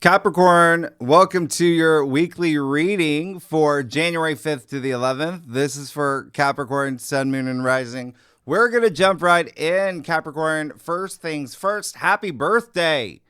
Capricorn, welcome to your weekly reading for January 5th to the 11th. This is for Capricorn, Sun, Moon, and Rising. We're going to jump right in, Capricorn. First things first, happy birthday.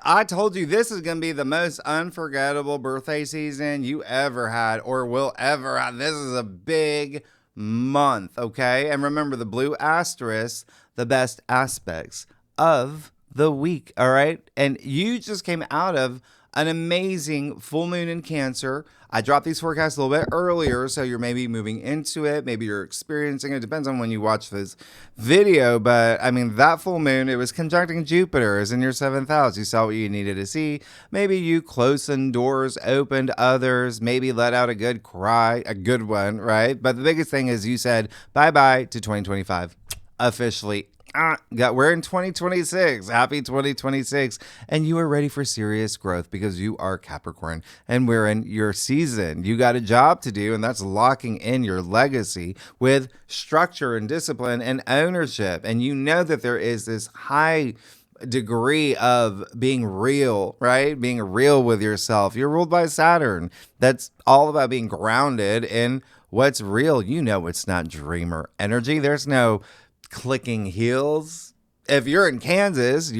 I told you this is going to be the most unforgettable birthday season you ever had or will ever have. This is a big month, okay? And remember the blue asterisk, the best aspects of the week, all right? And you just came out of an amazing full moon in Cancer. I dropped these forecasts a little bit earlier, so you're maybe moving into it. Maybe you're experiencing it. Depends on when you watch this video. But, I mean, that full moon, it was conjuncting Jupiter. It was in your 7th house. You saw what you needed to see. Maybe you closed some doors, opened others, maybe let out a good cry, a good one, right? But the biggest thing is you said bye-bye to 2025 officially. We're in 2026. Happy 2026. And you are ready for serious growth because you are Capricorn and we're in your season. You got a job to do, and that's locking in your legacy with structure and discipline and ownership. And you know that there is this high degree of being real, right? Being real with yourself. You're ruled by Saturn. That's all about being grounded in what's real. You know, it's not dreamer energy. There's no clicking heels. If you're in Kansas,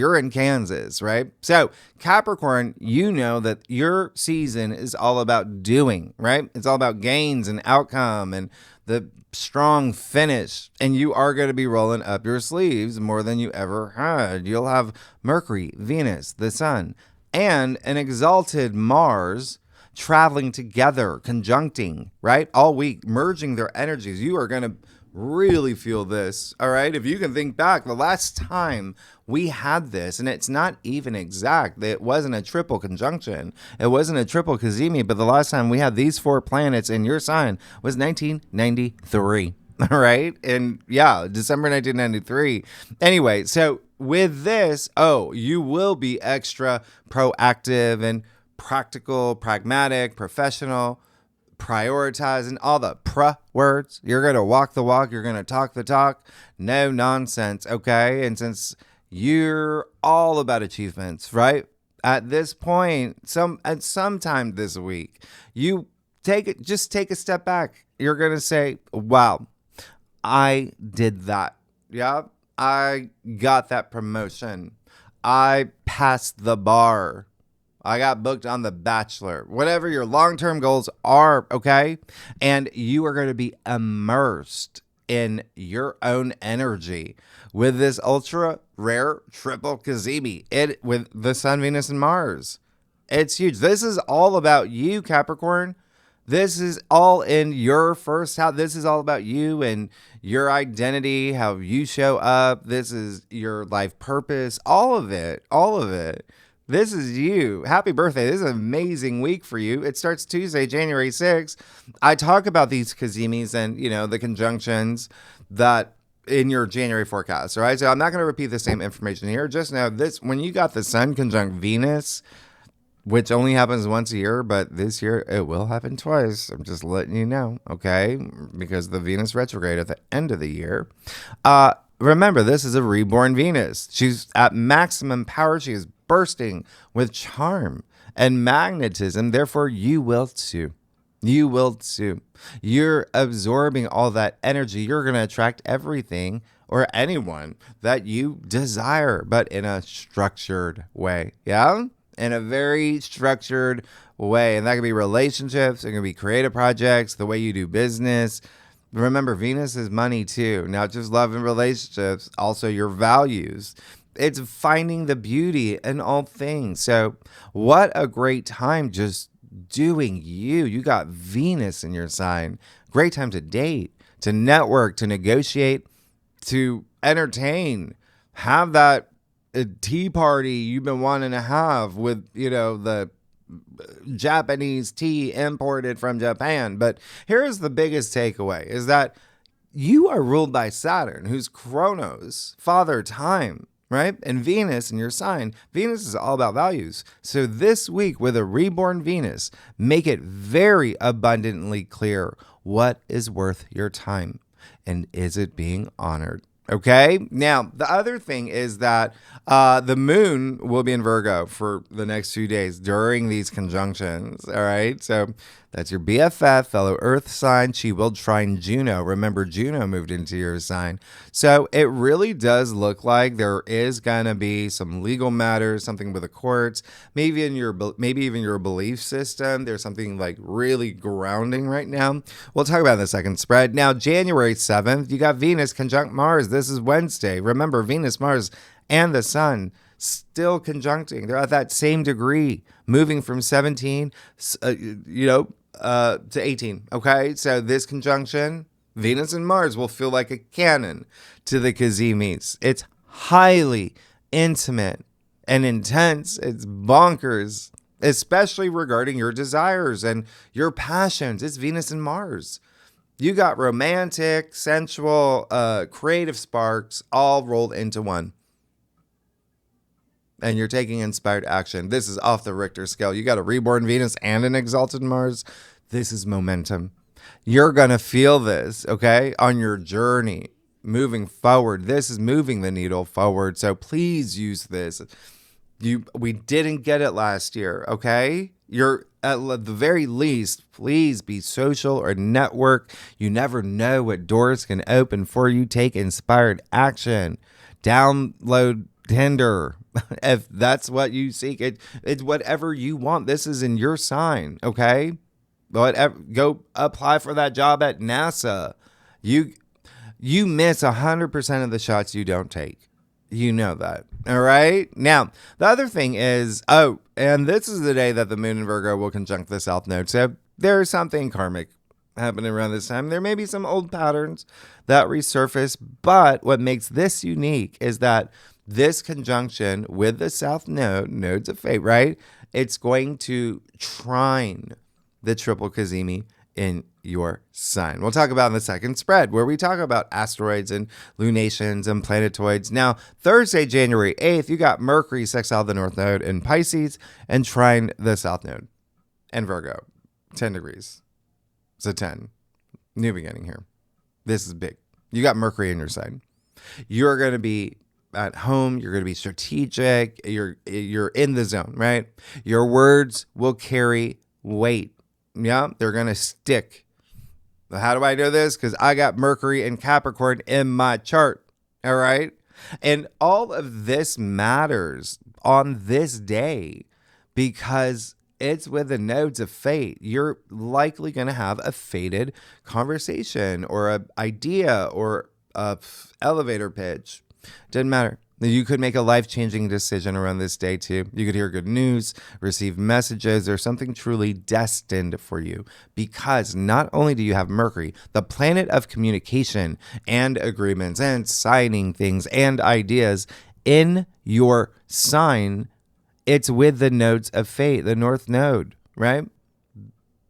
right? So Capricorn, you know that your season is all about doing, right? It's all about gains and outcome and the strong finish. And you are going to be rolling up your sleeves more than you ever had. You'll have Mercury, Venus, the Sun, and an exalted Mars traveling together, conjuncting, right? All week, merging their energies. You are going to really feel this, all right? If you can think back, the last time we had this, and it's not even exact, it wasn't a triple conjunction, it wasn't a triple cazimi, but the last time we had these 4 planets in your sign was 1993, all right? And yeah, December 1993. Anyway, so with this, you will be extra proactive and practical, pragmatic, professional, prioritizing all the words. You're going to walk the walk. You're going to talk the talk. No nonsense, okay? And since you're all about achievements, right? At this point, at some time this week, you just take a step back. You're going to say, wow, I did that. Yeah, I got that promotion. I passed the bar. I got booked on The Bachelor. Whatever your long-term goals are, okay? And you are going to be immersed in your own energy with this ultra rare triple cazimi with the Sun, Venus, and Mars. It's huge. This is all about you, Capricorn. This is all in your first house. This is all about you and your identity, how you show up. This is your life purpose. All of it. All of it. This is you. Happy birthday. This is an amazing week for you. It starts Tuesday, January 6th. I talk about these kazimis and, the conjunctions that in your January forecast, all right? So I'm not going to repeat the same information here. Just know this, when you got the Sun conjunct Venus, which only happens once a year, but this year it will happen twice. I'm just letting you know, okay? Because the Venus retrograde at the end of the year. Remember, this is a reborn Venus. She's at maximum power. She is bursting with charm and magnetism. Therefore, you will too. You will too. You're absorbing all that energy. You're going to attract everything or anyone that you desire, but in a structured way. Yeah? In a very structured way. And that could be relationships. It can be creative projects, the way you do business. Remember, Venus is money too, not just love and relationships, also your values. It's finding the beauty in all things. So what a great time just doing you. You got Venus in your sign. Great time to date, to network, to negotiate, to entertain, have that tea party you've been wanting to have with, the Japanese tea imported from Japan. But here's the biggest takeaway is that you are ruled by Saturn, who's Chronos, father time, right? And Venus in your sign, Venus is all about values. So this week with a reborn Venus, make it very abundantly clear what is worth your time and is it being honored? Okay. Now, the other thing is that the moon will be in Virgo for the next few days during these conjunctions. All right. So that's your BFF, fellow Earth sign. She will trine Juno. Remember, Juno moved into your sign. So it really does look like there is going to be some legal matters, something with the courts, maybe even your belief system. There's something like really grounding right now. We'll talk about it in the second spread. Now, January 7th, you got Venus conjunct Mars. This is Wednesday. Remember, Venus, Mars, and the Sun still conjuncting. They're at that same degree, moving from 17, to 18. Okay. So this conjunction, Venus and Mars, will feel like a cannon to the Kazimis. It's highly intimate and intense. It's bonkers, especially regarding your desires and your passions. It's Venus and Mars. You got romantic, sensual, creative sparks all rolled into one. And you're taking inspired action. This is off the Richter scale. You got a reborn Venus and an exalted Mars. This is momentum. You're going to feel this, okay, on your journey moving forward. This is moving the needle forward. So please use this. We didn't get it last year, okay? You're at the very least, please be social or network. You never know what doors can open for you. Take inspired action. Download Tinder. If that's what you seek, it's whatever you want. This is in your sign, okay? Whatever, go apply for that job at NASA. You miss 100% of the shots you don't take. You know that, all right? Now, the other thing is, and this is the day that the moon in Virgo will conjunct the South Node. So there's something karmic happening around this time. There may be some old patterns that resurface, but what makes this unique is that this conjunction with the South Node, nodes of fate, right? It's going to trine the triple Cazimi in your sign. We'll talk about in the second spread, where we talk about asteroids and lunations and planetoids. Now, Thursday, January 8th, you got Mercury sextile the North Node in Pisces and trine the South Node and Virgo, 10 degrees. So 10. New beginning here. This is big. You got Mercury in your sign. You're going to be at home. You're going to be strategic. You're in the zone, right? Your words will carry weight. Yeah, they're going to stick. How do I know this? Because I got Mercury and Capricorn in my chart. All right. And all of this matters on this day because it's with the nodes of fate. You're likely going to have a fated conversation or an idea or a elevator pitch. Doesn't matter. You could make a life-changing decision around this day too. You could hear good news, receive messages, or something truly destined for you. Because not only do you have Mercury, the planet of communication and agreements and signing things and ideas in your sign, it's with the nodes of fate, the North Node, right?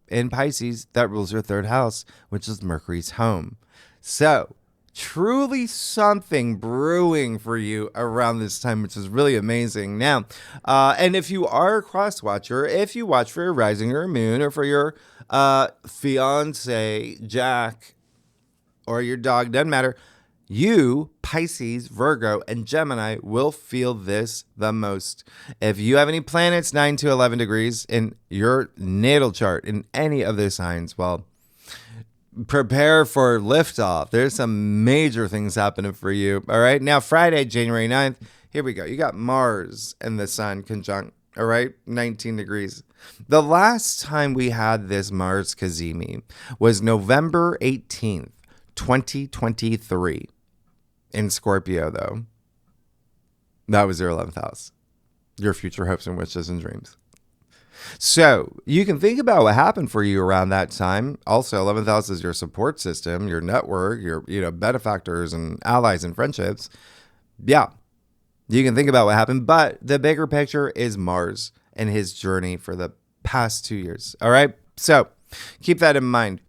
In Pisces, that rules your third house, which is Mercury's home. So, truly something brewing for you around this time, which is really amazing. Now, and if you are a cross watcher, if you watch for your rising or moon or for your fiance, Jack, or your dog, doesn't matter, you, Pisces, Virgo, and Gemini will feel this the most. If you have any planets 9 to 11 degrees in your natal chart in any of those signs, well, prepare for liftoff. There's some major things happening for you. All right. Now, Friday, January 9th. Here we go. You got Mars and the Sun conjunct. All right. 19 degrees. The last time we had this Mars Cazimi was November 18th, 2023. In Scorpio, though. That was your 11th house. Your future hopes and wishes and dreams. So you can think about what happened for you around that time. Also, 11th house is your support system, your network, your benefactors and allies and friendships. Yeah, you can think about what happened, but the bigger picture is Mars and his journey for the past 2 years. All right, so keep that in mind.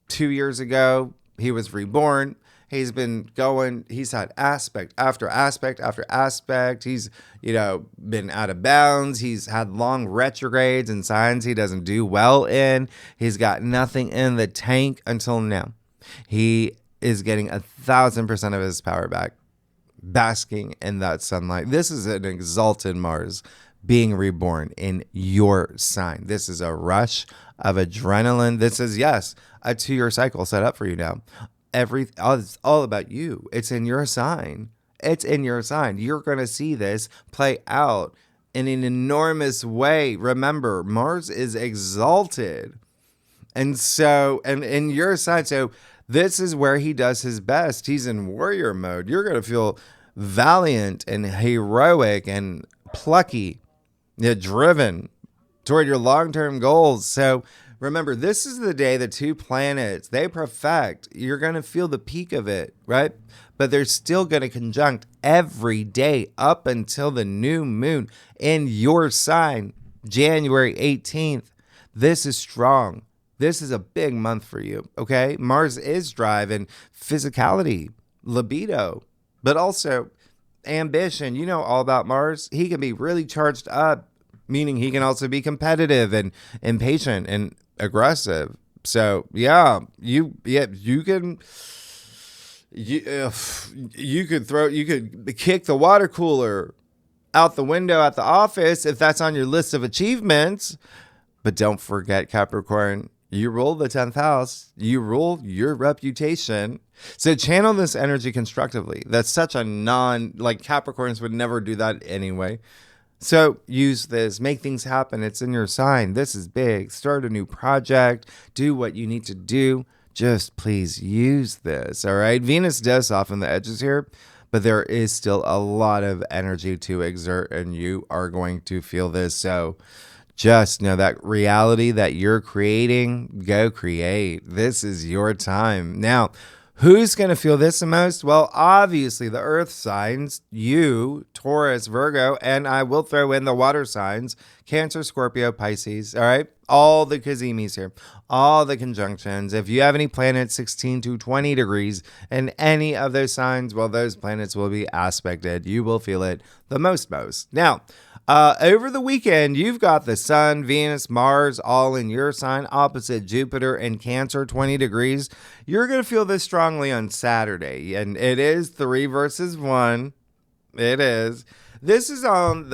2 years ago, he was reborn. He's been going, he's had aspect after aspect after aspect. He's, been out of bounds. He's had long retrogrades and signs he doesn't do well in. He's got nothing in the tank until now. He is getting 1,000% of his power back, basking in that sunlight. This is an exalted Mars being reborn in your sign. This is a rush of adrenaline. This is, yes, a 2-year cycle set up for you now. It's all about you. It's in your sign. It's in your sign. You're going to see this play out in an enormous way. Remember, Mars is exalted. And so, and in your sign, so this is where he does his best. He's in warrior mode. You're going to feel valiant and heroic and plucky, driven toward your long-term goals. So remember, this is the day the 2 planets, they perfect. You're going to feel the peak of it, right? But they're still going to conjunct every day up until the new moon in your sign, January 18th. This is strong. This is a big month for you, okay? Mars is drive and physicality, libido, but also ambition. You know all about Mars. He can be really charged up, meaning he can also be competitive and impatient and aggressive. So yeah, you could kick the water cooler out the window at the office if that's on your list of achievements. But don't forget, Capricorn, you rule the 10th house. You rule your reputation. So channel this energy constructively. That's such a like Capricorns would never do that anyway. So use this, make things happen. It's in your sign. This is big. Start a new project. Do what you need to do. Just please use this. All right. Venus does soften the edges here, but there is still a lot of energy to exert, and you are going to feel this. So just know that reality that you're creating, go create. This is your time. Now, who's going to feel this the most? Well, obviously the earth signs, you, Taurus, Virgo, and I will throw in the water signs, Cancer, Scorpio, Pisces, all right? All the Kazimis here, all the conjunctions. If you have any planets 16 to 20 degrees in any of those signs, well, those planets will be aspected. You will feel it the most. Now, over the weekend, you've got the Sun, Venus, Mars, all in your sign, opposite Jupiter and Cancer, 20 degrees. You're going to feel this strongly on Saturday, and it is 3 versus 1. It is. This is on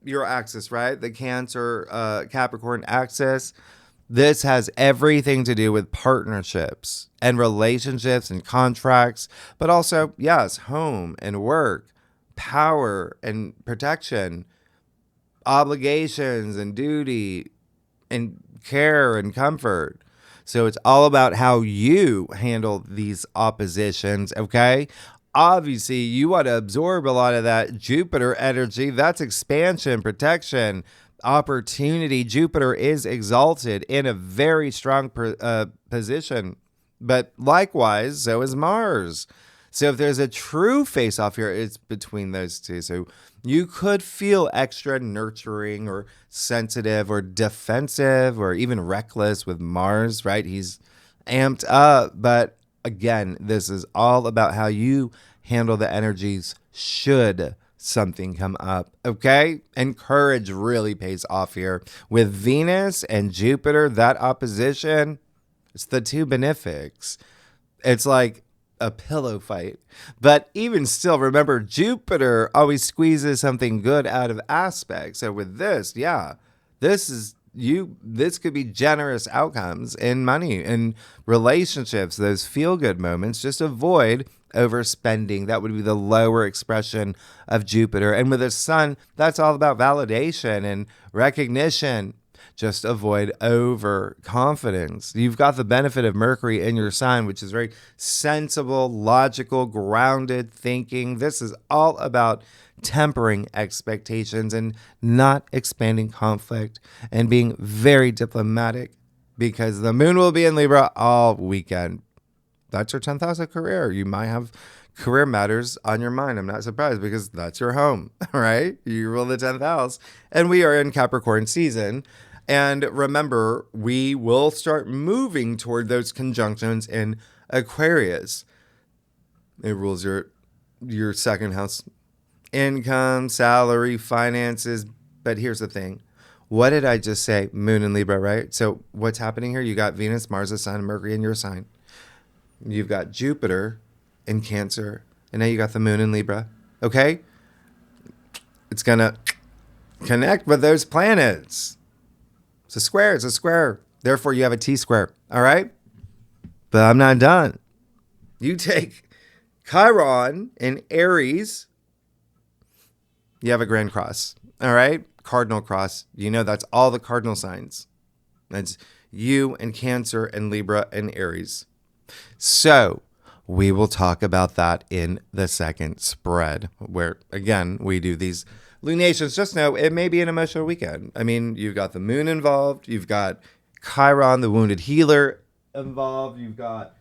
your axis, right? The Cancer, Capricorn axis. This has everything to do with partnerships and relationships and contracts, but also, yes, home and work, power and protection, obligations and duty and care and comfort. So it's all about how you handle these oppositions, okay? Obviously, you want to absorb a lot of that Jupiter energy. That's expansion, protection, opportunity. Jupiter is exalted in a very strong position, but likewise, so is Mars. So if there's a true face-off here, it's between those two. So you could feel extra nurturing or sensitive or defensive or even reckless with Mars, right? He's amped up. But again, this is all about how you handle the energies should something come up, okay? And courage really pays off here. With Venus and Jupiter, that opposition, it's the two benefics. It's like a pillow fight. But even still, remember, Jupiter always squeezes something good out of aspects. So with this, yeah, this could be generous outcomes in money and relationships, those feel-good moments. Just avoid overspending. That would be the lower expression of Jupiter. And with the Sun, that's all about validation and recognition. Just avoid overconfidence. You've got the benefit of Mercury in your sign, which is very sensible, logical, grounded thinking. This is all about tempering expectations and not expanding conflict and being very diplomatic, because the moon will be in Libra all weekend. That's your 10th house of career. You might have career matters on your mind. I'm not surprised, because that's your home, right? You rule the 10th house, and we are in Capricorn season. And remember, we will start moving toward those conjunctions in Aquarius. It rules your second house, income, salary, finances. But here's the thing. What did I just say? Moon and Libra, right? So what's happening here? You got Venus, Mars, the Sun, Mercury in your sign. You've got Jupiter in Cancer, and now you got the moon in Libra. Okay? It's going to connect with those planets. It's a square. It's a square. Therefore, you have a T-square. All right? But I'm not done. You take Chiron in Aries, you have a grand cross. All right? Cardinal cross. You know that's all the cardinal signs. That's you and Cancer and Libra and Aries. So we will talk about that in the second spread, where, again, we do these lunations. Just know it may be an emotional weekend. I mean, you've got the moon involved. You've got Chiron, the wounded healer, involved. You've got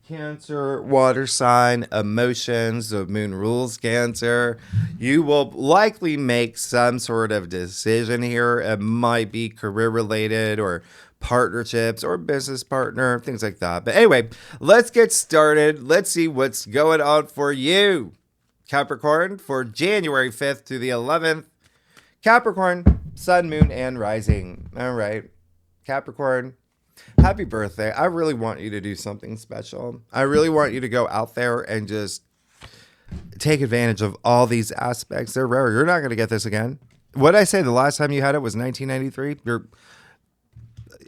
Cancer, water sign, emotions. The moon rules Cancer. You will likely make some sort of decision here. It might be career related or partnerships or business partner, things like that. But anyway, let's get started. Let's see what's going on for you, Capricorn, for January 5th to the 11th. Capricorn, sun, moon, and rising. All right, Capricorn, happy birthday. I really want you to do something special. I really want you to go out there and just take advantage of all these aspects. They're rare. You're not going to get this again. What did I say? The last time you had it was 1993.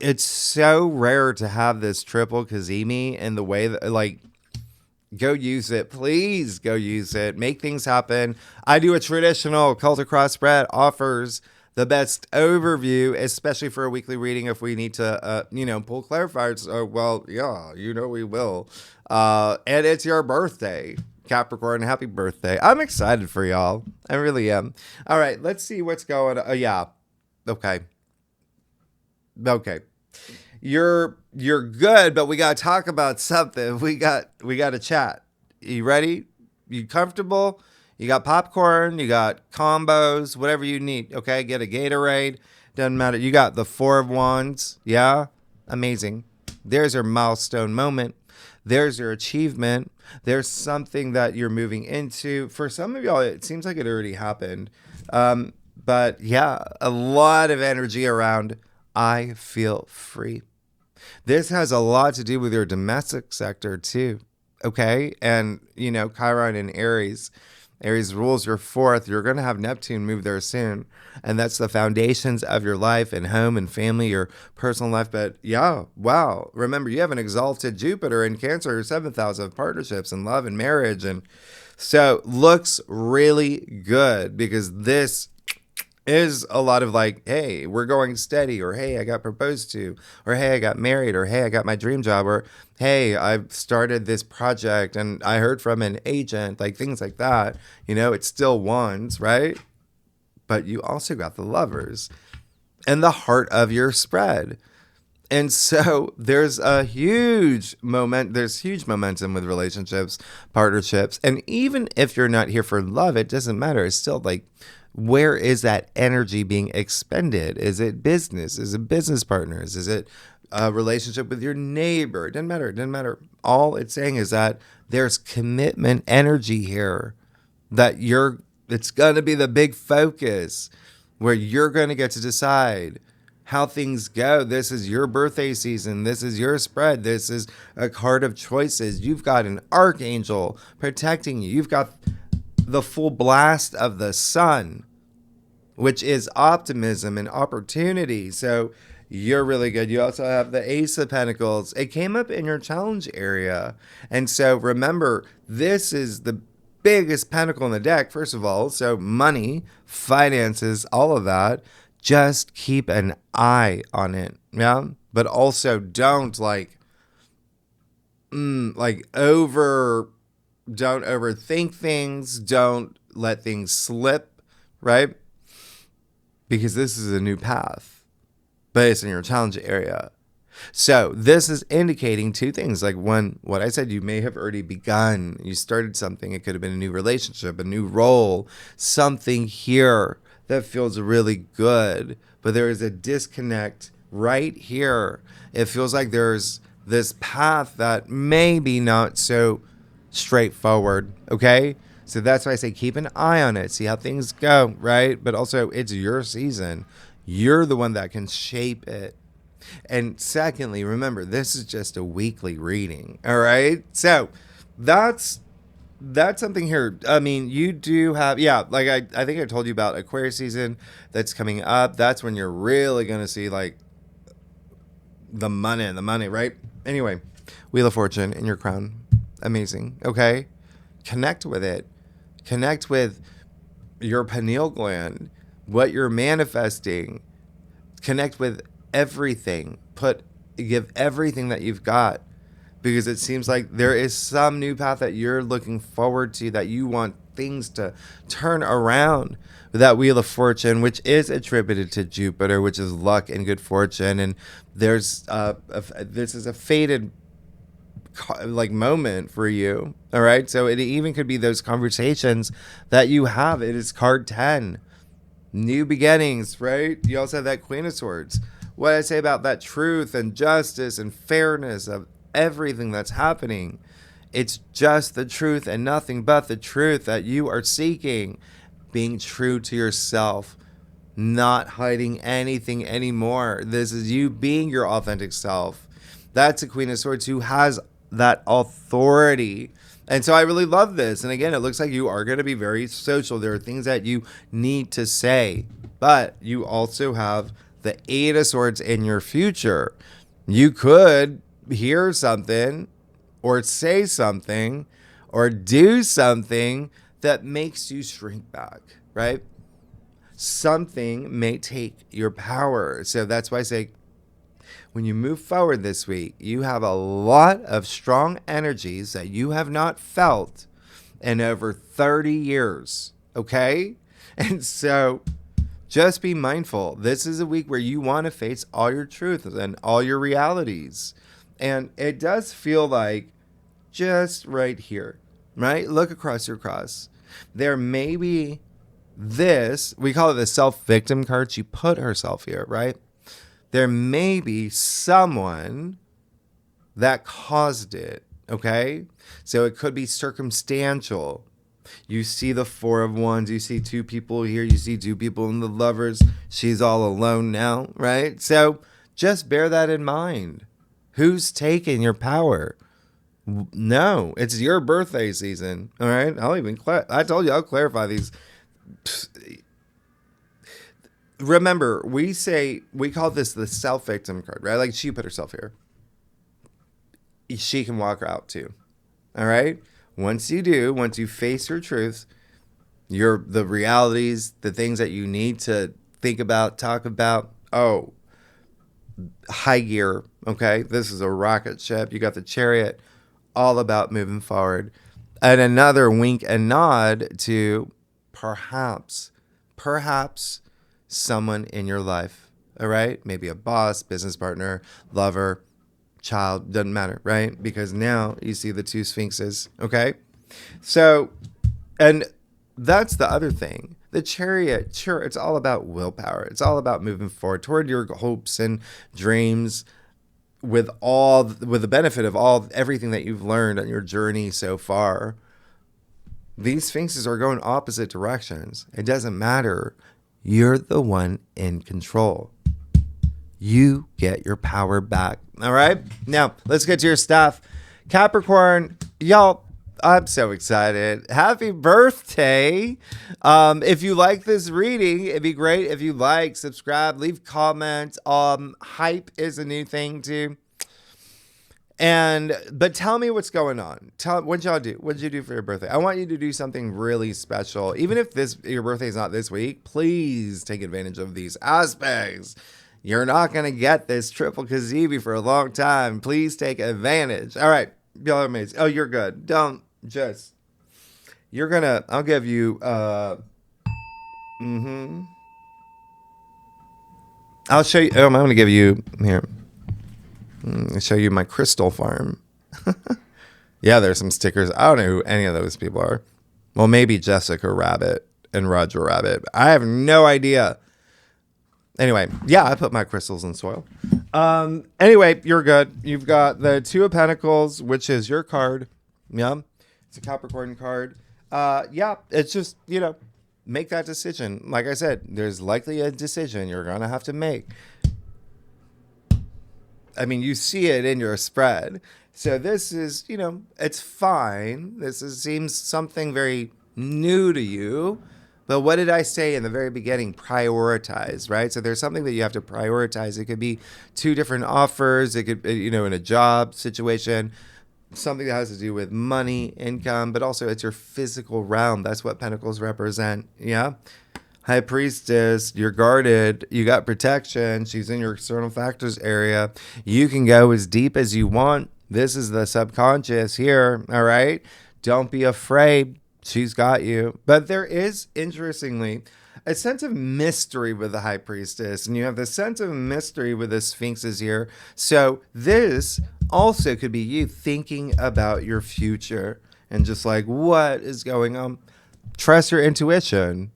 It's so rare to have this triple Kazemi in the way that, like, go use it. Please go use it. Make things happen. I do a traditional Cultic Cross spread, offers the best overview, especially for a weekly reading if we need to, pull clarifiers. Oh, well, yeah, we will. And it's your birthday, Capricorn. Happy birthday. I'm excited for y'all. I really am. All right, let's see what's going on. Yeah. Okay. You're good, but we got to talk about something. We got to chat. You ready? You comfortable? You got popcorn, you got combos, whatever you need. Okay, get a Gatorade. Doesn't matter. You got the 4 of Wands. Yeah, amazing. There's your milestone moment. There's your achievement. There's something that you're moving into. For some of y'all, it seems like it already happened. But yeah, a lot of energy around I feel free. This has a lot to do with your domestic sector too. Okay, and Chiron and Aries. Aries rules your 4th. You're going to have Neptune move there soon. And that's the foundations of your life and home and family, your personal life. But yeah, wow. Remember, you have an exalted Jupiter in Cancer, your 7th house of partnerships and love and marriage. And so looks really good because this is a lot of like, hey, we're going steady, or hey, I got proposed to, or hey, I got married, or hey, I got my dream job, or hey, I've started this project and I heard from an agent, like things like that. It's still Wands, right? But you also got the Lovers and the heart of your spread. And so there's huge momentum with relationships, partnerships. And even if you're not here for love, it doesn't matter. It's still like, where is that energy being expended? Is it business? Is it business partners? Is it a relationship with your neighbor? It doesn't matter. It doesn't matter. All it's saying is that there's commitment energy here that it's going to be the big focus where you're going to get to decide how things go. This is your birthday season. This is your spread. This is a card of choices. You've got an archangel protecting you. You've got the full blast of the sun, which is optimism and opportunity. So you're really good. You also have the Ace of Pentacles. It came up in your challenge area. And so remember, this is the biggest pentacle in the deck, first of all. So money, finances, all of that. Just keep an eye on it. Yeah. But also don't don't overthink things. Don't let things slip, right? Because this is a new path, but it's in your challenge area. So this is indicating 2 things. Like, one, what I said, you may have already begun. You started something. It could have been a new relationship, a new role, something here that feels really good. But there is a disconnect right here. It feels like there's this path that may be not so straightforward. Okay. So that's why I say keep an eye on it. See how things go. Right. But also it's your season. You're the one that can shape it. And secondly, remember, this is just a weekly reading. All right. So that's something here. I mean, you do have, like I think I told you about Aquarius season that's coming up. That's when you're really going to see like the money, right? Anyway, Wheel of Fortune in your crown. Amazing. Okay. Connect with it. Connect with your pineal gland, what you're manifesting. Connect with everything. Give everything that you've got, because it seems like there is some new path that you're looking forward to, that you want things to turn around. That Wheel of Fortune, which is attributed to Jupiter, which is luck and good fortune, and there's this is a fated like moment for you. All right, so it even could be those conversations that you have. It is card 10, new beginnings, right? You also have that Queen of Swords. What I say about that truth and justice and fairness of everything that's happening. It's just the truth and nothing but the truth that you are seeking. Being true to yourself, not hiding anything anymore. This is you being your authentic self. That's a Queen of Swords who has that authority. And so I really love this. And again, it looks like you are going to be very social. There are things that you need to say, but you also have the Eight of Swords in your future. You could hear something or say something or do something that makes you shrink back, right? Something may take your power. So that's why I say, when you move forward this week, you have a lot of strong energies that you have not felt in over 30 years, okay? And so just be mindful. This is a week where you want to face all your truths and all your realities. And it does feel like just right here, right? Look across your cross. There may be this, we call it the self-victim card. She put herself here, right? There may be someone that caused it, okay? So it could be circumstantial. You see the Four of Wands. You see two people here. You see two people in the Lovers. She's all alone now, right? So just bear that in mind. Who's taking your power? No, it's your birthday season, all right? I told you I'll clarify these. Remember, we call this the self-victim card, right? Like she put herself here. She can walk out too, all right? Once you face your truths, the realities, the things that you need to think about, talk about, high gear, okay? This is a rocket ship. You got the Chariot, all about moving forward. And another wink and nod to perhaps someone in your life, all right? Maybe a boss, business partner, lover, child, doesn't matter, right? Because now you see the two sphinxes, okay? So, and that's the other thing. The Chariot, sure, it's all about willpower. It's all about moving forward toward your hopes and dreams with the benefit of everything that you've learned on your journey so far. These sphinxes are going opposite directions. It doesn't matter. You're the one in control. You get your power back. All right? Now, let's get to your stuff. Capricorn, y'all, I'm so excited. Happy birthday. If you like this reading, it'd be great if you like, subscribe, leave comments. Hype is a new thing too. But tell me what's going on. What'd y'all do? What'd you do for your birthday? I want you to do something really special. Even if your birthday is not this week, please take advantage of these aspects. You're not going to get this triple Kazibi for a long time. Please take advantage. All right. Y'all are amazing. Oh, you're good. I'll give you, I'll show you. I'm going to give you here. I'll show you my crystal farm. Yeah, there's some stickers. I don't know who any of those people are. Well, maybe Jessica Rabbit and Roger Rabbit. I have no idea. Anyway, yeah, I put my crystals in soil. Anyway, you're good. You've got the Two of Pentacles, which is your card. Yeah, it's a Capricorn card. Yeah, it's just, make that decision. Like I said, there's likely a decision you're going to have to make. I mean, you see it in your spread. So this is, you know, it's fine. Seems something very new to you. But what did I say in the very beginning? Prioritize, right? So there's something that you have to prioritize. It could be 2 different offers. It could, you know, in a job situation, something that has to do with money, income, but also it's your physical realm. That's what Pentacles represent. Yeah. High Priestess, you're guarded. You got protection. She's in your external factors area. You can go as deep as you want. This is the subconscious here. All right. Don't be afraid. She's got you. But there is, interestingly, a sense of mystery with the High Priestess. And you have the sense of mystery with the Sphinxes here. So this also could be you thinking about your future and just like, what is going on? Trust your intuition.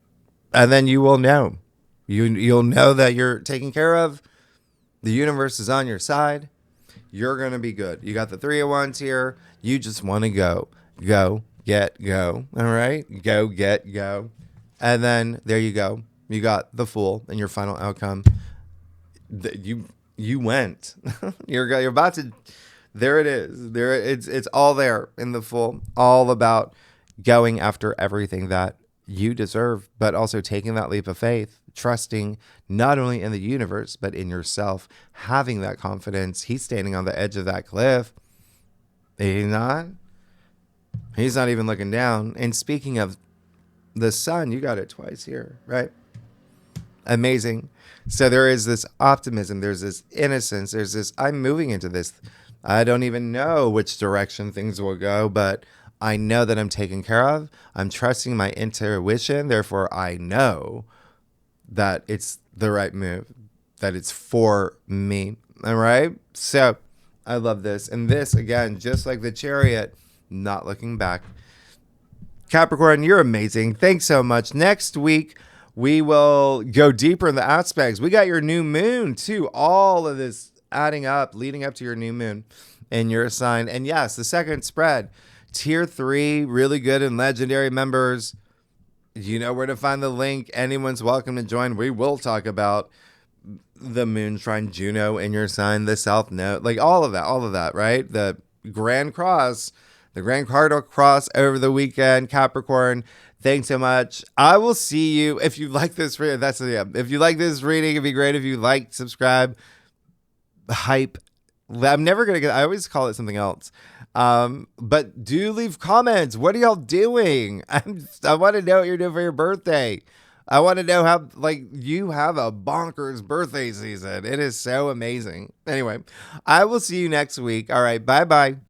And then you will know. You'll know that you're taken care of. The universe is on your side. You're going to be good. You got the 3 of Wands here. You just want to go. Go. Get, go. All right? Go, get, go. And then there you go. You got the Fool and your final outcome. You went. You're about to. There it is. It's all there in the Fool. All about going after everything that you deserve, but also taking that leap of faith, trusting not only in the universe, but in yourself, having that confidence. He's standing on the edge of that cliff. He's not. He's not even looking down. And speaking of the sun, you got it twice here, right? Amazing. So there is this optimism. There's this innocence. There's this, I'm moving into this. I don't even know which direction things will go, but I know that I'm taken care of. I'm trusting my intuition. Therefore, I know that it's the right move, that it's for me. All right. So I love this. And this, again, just like the Chariot, not looking back. Capricorn, you're amazing. Thanks so much. Next week, we will go deeper in the aspects. We got your new moon, too. All of this adding up, leading up to your new moon in your sign. And yes, the second spread, Tier 3, really good and legendary members. You know where to find the link. Anyone's welcome to join. We will talk about the moon trine Juno in your sign, the South Node, like all of that, right? The Grand Cross, the Grand Cardinal Cross over the weekend, Capricorn. Thanks so much. I will see you. If you like this reading, if you like this reading, it'd be great if you like, subscribe, hype. I'm never going to I always call it something else. But do leave comments. What are y'all doing? I want to know what you're doing for your birthday. I want to know how, like, you have a bonkers birthday season. It is so amazing. Anyway, I will see you next week. All right. Bye-bye.